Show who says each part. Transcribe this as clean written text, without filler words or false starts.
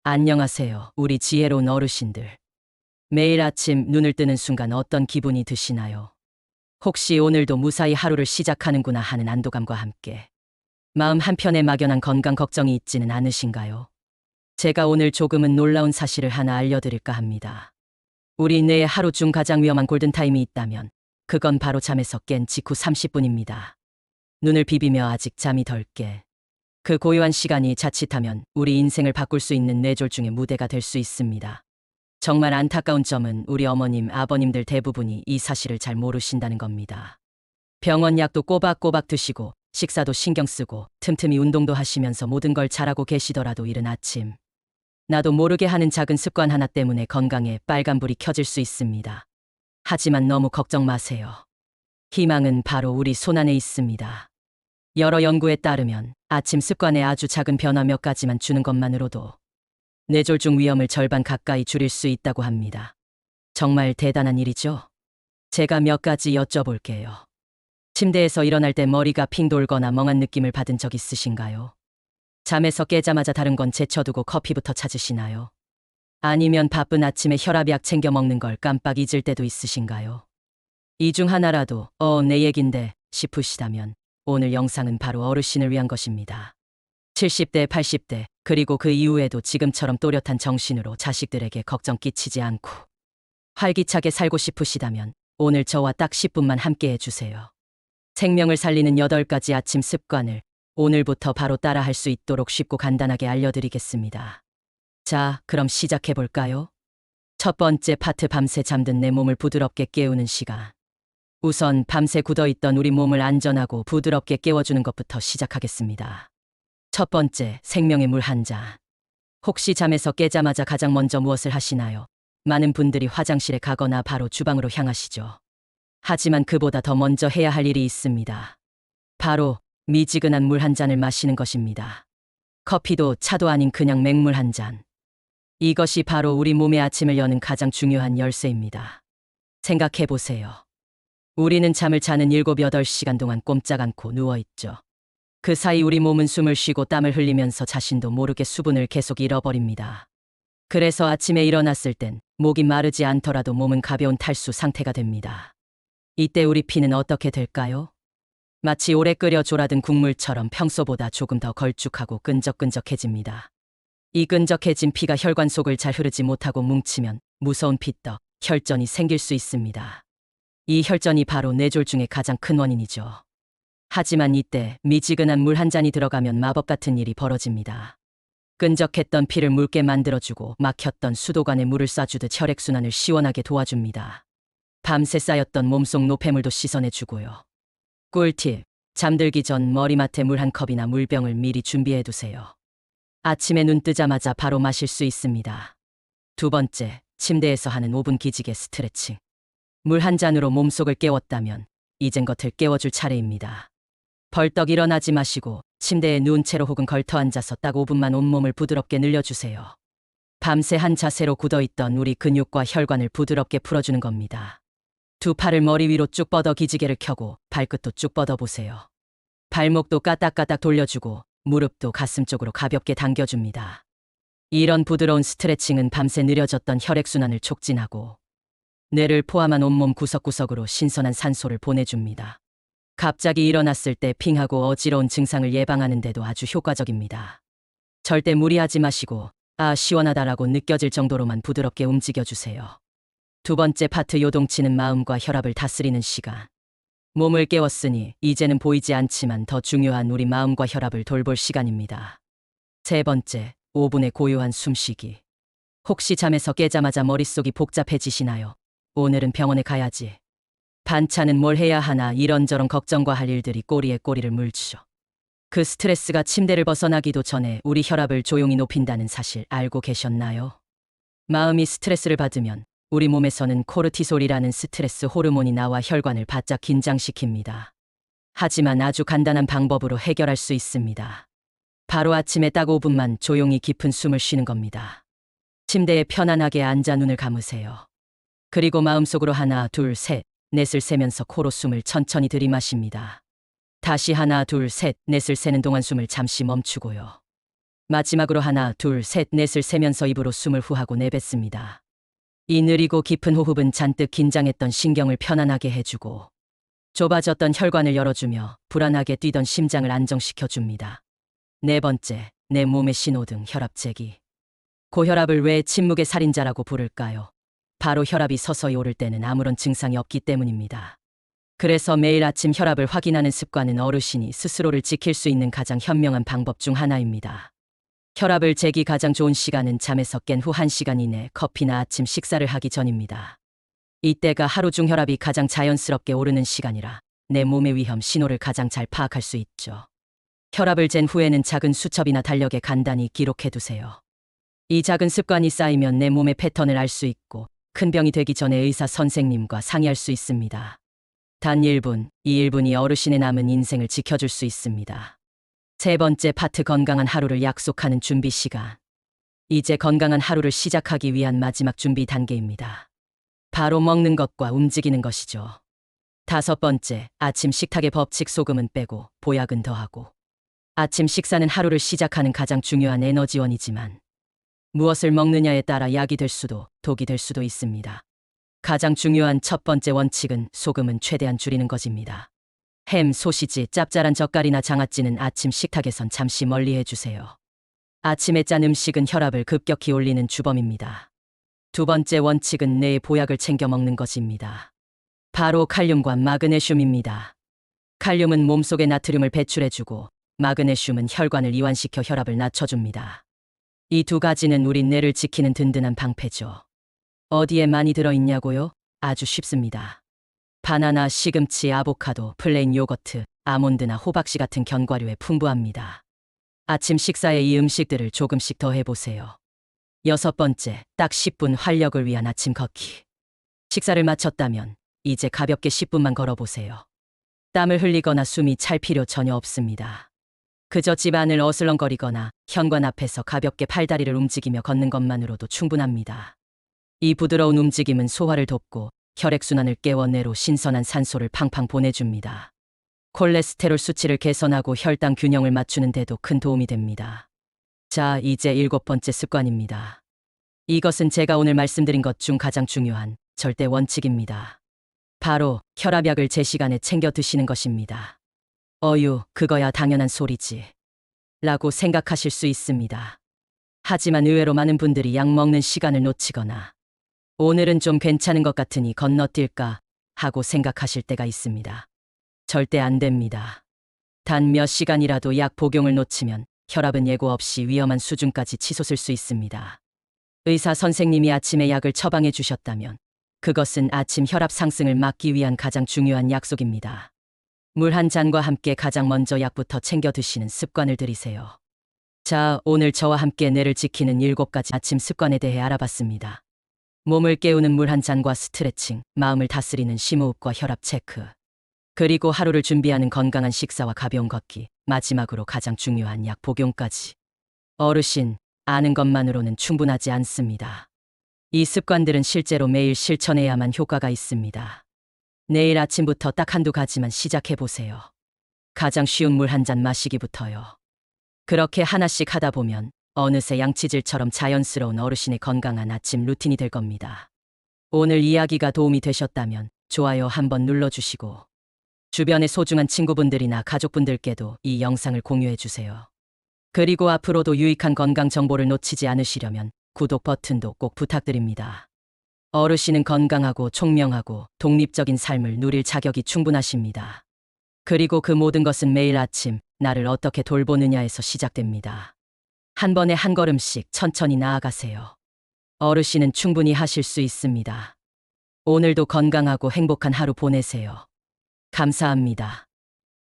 Speaker 1: 안녕하세요, 우리 지혜로운 어르신들. 매일 아침 눈을 뜨는 순간 어떤 기분이 드시나요? 혹시 오늘도 무사히 하루를 시작하는구나 하는 안도감과 함께 마음 한편에 막연한 건강 걱정이 있지는 않으신가요? 제가 오늘 조금은 놀라운 사실을 하나 알려드릴까 합니다. 우리 뇌의 하루 중 가장 위험한 골든타임이 있다면 그건 바로 잠에서 깬 직후 30분입니다. 눈을 비비며 아직 잠이 덜 깨. 그 고요한 시간이 자칫하면 우리 인생을 바꿀 수 있는 뇌졸중의 무대가 될 수 있습니다. 정말 안타까운 점은 우리 어머님, 아버님들 대부분이 이 사실을 잘 모르신다는 겁니다. 병원 약도 꼬박꼬박 드시고 식사도 신경 쓰고 틈틈이 운동도 하시면서 모든 걸 잘하고 계시더라도 이른 아침 나도 모르게 하는 작은 습관 하나 때문에 건강에 빨간불이 켜질 수 있습니다. 하지만 너무 걱정 마세요. 희망은 바로 우리 손안에 있습니다. 여러 연구에 따르면 아침 습관에 아주 작은 변화 몇 가지만 주는 것만으로도 뇌졸중 위험을 절반 가까이 줄일 수 있다고 합니다. 정말 대단한 일이죠? 제가 몇 가지 여쭤볼게요. 침대에서 일어날 때 머리가 핑 돌거나 멍한 느낌을 받은 적 있으신가요? 잠에서 깨자마자 다른 건 제쳐두고 커피부터 찾으시나요? 아니면 바쁜 아침에 혈압약 챙겨 먹는 걸 깜빡 잊을 때도 있으신가요? 이 중 하나라도 내 얘긴데 싶으시다면 오늘 영상은 바로 어르신을 위한 것입니다. 70대, 80대, 그리고 그 이후에도 지금처럼 또렷한 정신으로 자식들에게 걱정 끼치지 않고 활기차게 살고 싶으시다면 오늘 저와 딱 10분만 함께 해주세요. 생명을 살리는 8가지 아침 습관을 오늘부터 바로 따라할 수 있도록 쉽고 간단하게 알려드리겠습니다. 자, 그럼 시작해볼까요? 첫 번째 파트, 밤새 잠든 내 몸을 부드럽게 깨우는 시간. 우선 밤새 굳어있던 우리 몸을 안전하고 부드럽게 깨워주는 것부터 시작하겠습니다. 첫 번째, 생명의 물 한 잔. 혹시 잠에서 깨자마자 가장 먼저 무엇을 하시나요? 많은 분들이 화장실에 가거나 바로 주방으로 향하시죠. 하지만 그보다 더 먼저 해야 할 일이 있습니다. 바로 미지근한 물 한 잔을 마시는 것입니다. 커피도 차도 아닌 그냥 맹물 한 잔. 이것이 바로 우리 몸의 아침을 여는 가장 중요한 열쇠입니다. 생각해보세요. 우리는 잠을 자는 7, 8시간 동안 꼼짝 않고 누워있죠. 그 사이 우리 몸은 숨을 쉬고 땀을 흘리면서 자신도 모르게 수분을 계속 잃어버립니다. 그래서 아침에 일어났을 땐 목이 마르지 않더라도 몸은 가벼운 탈수 상태가 됩니다. 이때 우리 피는 어떻게 될까요? 마치 오래 끓여 졸아든 국물처럼 평소보다 조금 더 걸쭉하고 끈적끈적해집니다. 이 끈적해진 피가 혈관 속을 잘 흐르지 못하고 뭉치면 무서운 피떡, 혈전이 생길 수 있습니다. 이 혈전이 바로 뇌졸중의 가장 큰 원인이죠. 하지만 이때 미지근한 물 한 잔이 들어가면 마법 같은 일이 벌어집니다. 끈적했던 피를 묽게 만들어주고 막혔던 수도관에 물을 쏴주듯 혈액순환을 시원하게 도와줍니다. 밤새 쌓였던 몸속 노폐물도 씻어내주고요. 꿀팁, 잠들기 전 머리맡에 물 한 컵이나 물병을 미리 준비해두세요. 아침에 눈 뜨자마자 바로 마실 수 있습니다. 두 번째, 침대에서 하는 5분 기지개 스트레칭. 물 한 잔으로 몸속을 깨웠다면 이젠 겉을 깨워줄 차례입니다. 벌떡 일어나지 마시고 침대에 누운 채로 혹은 걸터 앉아서 딱 5분만 온몸을 부드럽게 늘려주세요. 밤새 한 자세로 굳어있던 우리 근육과 혈관을 부드럽게 풀어주는 겁니다. 두 팔을 머리 위로 쭉 뻗어 기지개를 켜고 발끝도 쭉 뻗어보세요. 발목도 까딱까딱 돌려주고 무릎도 가슴 쪽으로 가볍게 당겨줍니다. 이런 부드러운 스트레칭은 밤새 느려졌던 혈액순환을 촉진하고 뇌를 포함한 온몸 구석구석으로 신선한 산소를 보내줍니다. 갑자기 일어났을 때 핑하고 어지러운 증상을 예방하는 데도 아주 효과적입니다. 절대 무리하지 마시고 시원하다라고 느껴질 정도로만 부드럽게 움직여주세요. 두 번째 파트, 요동치는 마음과 혈압을 다스리는 시간. 몸을 깨웠으니 이제는 보이지 않지만 더 중요한 우리 마음과 혈압을 돌볼 시간입니다. 세 번째, 5분의 고요한 숨쉬기. 혹시 잠에서 깨자마자 머릿속이 복잡해지시나요? 오늘은 병원에 가야지. 반차는 뭘 해야 하나, 이런저런 걱정과 할 일들이 꼬리에 꼬리를 물죠. 그 스트레스가 침대를 벗어나기도 전에 우리 혈압을 조용히 높인다는 사실 알고 계셨나요? 마음이 스트레스를 받으면 우리 몸에서는 코르티솔이라는 스트레스 호르몬이 나와 혈관을 바짝 긴장시킵니다. 하지만 아주 간단한 방법으로 해결할 수 있습니다. 바로 아침에 딱 5분만 조용히 깊은 숨을 쉬는 겁니다. 침대에 편안하게 앉아 눈을 감으세요. 그리고 마음속으로 하나, 둘, 셋, 넷을 세면서 코로 숨을 천천히 들이마십니다. 다시 하나, 둘, 셋, 넷을 세는 동안 숨을 잠시 멈추고요. 마지막으로 하나, 둘, 셋, 넷을 세면서 입으로 숨을 후하고 내뱉습니다. 이 느리고 깊은 호흡은 잔뜩 긴장했던 신경을 편안하게 해주고 좁아졌던 혈관을 열어주며 불안하게 뛰던 심장을 안정시켜줍니다. 네 번째, 내 몸의 신호등 혈압 재기. 고혈압을 왜 침묵의 살인자라고 부를까요? 바로 혈압이 서서히 오를 때는 아무런 증상이 없기 때문입니다. 그래서 매일 아침 혈압을 확인하는 습관은 어르신이 스스로를 지킬 수 있는 가장 현명한 방법 중 하나입니다. 혈압을 재기 가장 좋은 시간은 잠에서 깬 후 1시간 이내 커피나 아침 식사를 하기 전입니다. 이때가 하루 중 혈압이 가장 자연스럽게 오르는 시간이라 내 몸의 위험 신호를 가장 잘 파악할 수 있죠. 혈압을 잰 후에는 작은 수첩이나 달력에 간단히 기록해두세요. 이 작은 습관이 쌓이면 내 몸의 패턴을 알 수 있고 큰 병이 되기 전에 의사 선생님과 상의할 수 있습니다. 단 1분, 이 1분이 어르신의 남은 인생을 지켜줄 수 있습니다. 세 번째 파트 건강한 하루를 약속하는 준비 시간. 이제 건강한 하루를 시작하기 위한 마지막 준비 단계입니다. 바로 먹는 것과 움직이는 것이죠. 다섯 번째, 아침 식탁의 법칙 소금은 빼고 보약은 더하고. 아침 식사는 하루를 시작하는 가장 중요한 에너지원이지만 무엇을 먹느냐에 따라 약이 될 수도 독이 될 수도 있습니다. 가장 중요한 첫 번째 원칙은 소금은 최대한 줄이는 것입니다. 햄, 소시지, 짭짤한 젓갈이나 장아찌는 아침 식탁에선 잠시 멀리 해주세요. 아침에 짠 음식은 혈압을 급격히 올리는 주범입니다. 두 번째 원칙은 뇌의 보약을 챙겨 먹는 것입니다. 바로 칼륨과 마그네슘입니다. 칼륨은 몸속에 나트륨을 배출해주고 마그네슘은 혈관을 이완시켜 혈압을 낮춰줍니다. 이 두 가지는 우리 뇌를 지키는 든든한 방패죠. 어디에 많이 들어있냐고요? 아주 쉽습니다. 바나나, 시금치, 아보카도, 플레인 요거트, 아몬드나 호박씨 같은 견과류에 풍부합니다. 아침 식사에 이 음식들을 조금씩 더 해보세요. 여섯 번째, 딱 10분 활력을 위한 아침 걷기. 식사를 마쳤다면 이제 가볍게 10분만 걸어보세요. 땀을 흘리거나 숨이 찰 필요 전혀 없습니다. 그저 집안을 어슬렁거리거나 현관 앞에서 가볍게 팔다리를 움직이며 걷는 것만으로도 충분합니다. 이 부드러운 움직임은 소화를 돕고 혈액순환을 깨워 뇌로 신선한 산소를 팡팡 보내줍니다. 콜레스테롤 수치를 개선하고 혈당 균형을 맞추는 데도 큰 도움이 됩니다. 자, 이제 7번째 습관입니다. 이것은 제가 오늘 말씀드린 것 중 가장 중요한 절대 원칙입니다. 바로 혈압약을 제 시간에 챙겨 드시는 것입니다. 어휴, 그거야 당연한 소리지. 라고 생각하실 수 있습니다. 하지만 의외로 많은 분들이 약 먹는 시간을 놓치거나 오늘은 좀 괜찮은 것 같으니 건너뛸까 하고 생각하실 때가 있습니다. 절대 안 됩니다. 단 몇 시간이라도 약 복용을 놓치면 혈압은 예고 없이 위험한 수준까지 치솟을 수 있습니다. 의사 선생님이 아침에 약을 처방해 주셨다면 그것은 아침 혈압 상승을 막기 위한 가장 중요한 약속입니다. 물 한 잔과 함께 가장 먼저 약부터 챙겨 드시는 습관을 들이세요. 자, 오늘 저와 함께 뇌를 지키는 7가지 아침 습관에 대해 알아봤습니다. 몸을 깨우는 물 한 잔과 스트레칭, 마음을 다스리는 심호흡과 혈압 체크, 그리고 하루를 준비하는 건강한 식사와 가벼운 걷기, 마지막으로 가장 중요한 약 복용까지. 어르신, 아는 것만으로는 충분하지 않습니다. 이 습관들은 실제로 매일 실천해야만 효과가 있습니다. 내일 아침부터 딱 한두 가지만 시작해보세요. 가장 쉬운 물 한 잔 마시기부터요. 그렇게 하나씩 하다 보면 어느새 양치질처럼 자연스러운 어르신의 건강한 아침 루틴이 될 겁니다. 오늘 이야기가 도움이 되셨다면 좋아요 한번 눌러주시고 주변의 소중한 친구분들이나 가족분들께도 이 영상을 공유해주세요. 그리고 앞으로도 유익한 건강 정보를 놓치지 않으시려면 구독 버튼도 꼭 부탁드립니다. 어르신은 건강하고 총명하고 독립적인 삶을 누릴 자격이 충분하십니다. 그리고 그 모든 것은 매일 아침 나를 어떻게 돌보느냐에서 시작됩니다. 한 번에 한 걸음씩 천천히 나아가세요. 어르신은 충분히 하실 수 있습니다. 오늘도 건강하고 행복한 하루 보내세요. 감사합니다.